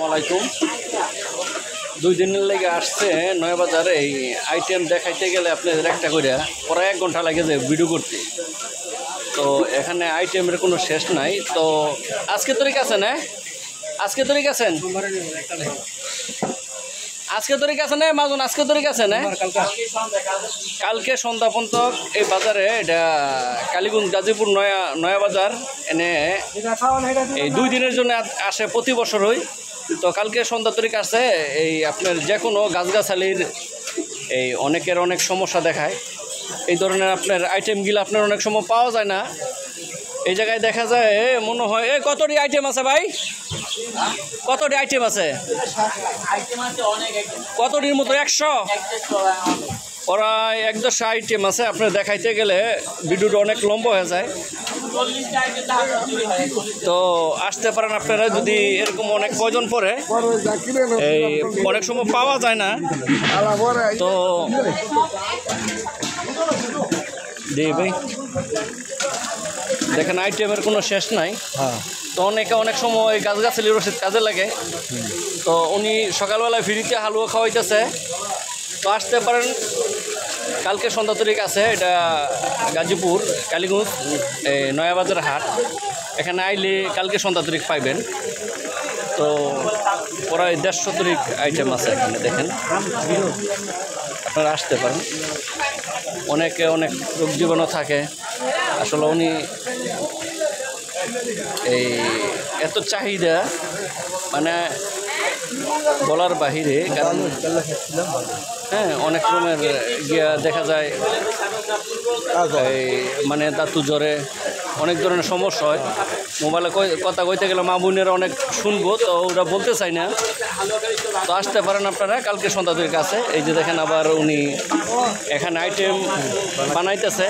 আসসালামাইকুম। 2 দিনের লেগে আসছে নয়াবাজারে এই আইটেম দেখাইতে গেলে আপনাদের একটা করে প্রায় 1 ঘন্টা লাগে যে ভিডিও করতে। তো এখানে আইটেমের কোনো শেষ নাই। তো আজকে তরিক আছে না? আজকে তরিক আছেন? আজকে তরিক আছে না মাজন? আজকে তরিক আছে না? কালকে সন্ধ্যা পর্যন্ত এই বাজারে এটা কালীগঞ্জ গাজীপুর নয়াবাজার এনে এই 2 দিনের জন্য আসে, প্রতি বছরই। তো কালকে সন্ধ্যা তরিক আসছে এই আপনার যে কোনো গাছগাছালির এই অনেকের অনেক সমস্যা দেখায়। এই ধরনের আপনার আইটেমগুলো আপনার অনেক সময় পাওয়া যায় না। এই জায়গায় দেখা যায় মনে হয় কতটি আইটেম আছে ভাই? কতটি আইটেম আছে? কতটির মতো? 100 প্রায় 100 আইটেম আছে। আপনার দেখাইতে গেলে ভিডিওটা অনেক লম্বা হয়ে যায়। তো আসতে পারেন আপনারা যদি এরকম অনেক প্রয়োজন পড়ে, এই অনেক সময় পাওয়া যায় না। তো ভাই দেখেন আইটেমের কোনো শেষ নাই। তো অনেক সময় গাছগাছালির রসিদ কাজে লাগে। তো উনি সকালবেলায় ফ্রিতে হালুয়া খাওয়াইতেছে। তো আসতে পারেন, কালকে সন্ধ্যা তরিক আছে। এটা গাজীপুর কালীগঞ্জ নয়াবাজার হাট। এখানে আইলে কালকে সন্ধ্যা তরিক পাইবেন। তো প্রায় 150 তরিক আইটেম আছে এখানে। দেখেন আপনারা আসতে পারেন। অনেকে অনেক রোগ জীবাণু থাকে। আসলে উনি এই এত চাহিদা মানে বলার বাহিরে। কারণ অনেক রকমের গিয়া দেখা যায় এই মানে দাঁতু জ্বরে অনেক ধরনের সমস্যা হয়। মোবাইলে কথা কইতে গেলে মা বোনেরা অনেক শুনবো, তো ওরা বলতে চাই না। তো আসতে পারেন আপনারা কালকে সন্ধ্যাদের কাছে। এই যে দেখেন আবার উনি এখানে আইটেম বানাইতেছে।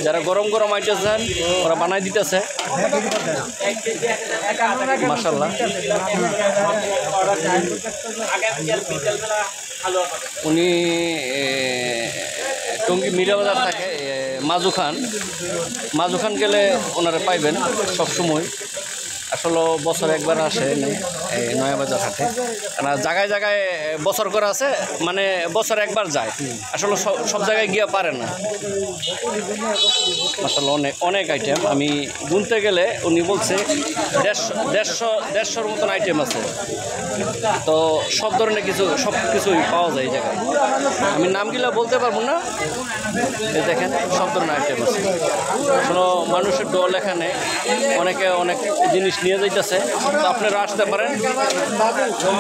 যারা গরম গরম আইটেম চান ওরা বানাই দিতেছে। মাশাআল্লাহ। উনি টঙ্গী মিরাবাজার থাকে। মাজু খান গেলে ওনারা পাইবেন সবসময়। আসলে বছর একবার আসে এই নয়াবাজার হাটে। কারণ জায়গায় জায়গায় বছর করে আছে, মানে বছর একবার যায়। আসলে সব জায়গায় গিয়ে পারে না। আসলে অনেক আইটেম আমি গুনতে গেলে উনি বলছে 150-150-150-র মতন আইটেম আছে। তো সব ধরনের সব কিছুই পাওয়া যায় এই জায়গায়। আমি নামগুলো বলতে পারবো না। দেখেন সব ধরনের আইটেম আছে। আসলে মানুষের দল এখানে অনেকে অনেক জিনিস নিয়ে যাইতেছে। তো আপনারা আসতে পারেন,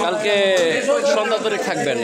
কালকে সন্ধ্যা তরিক থাকবেন।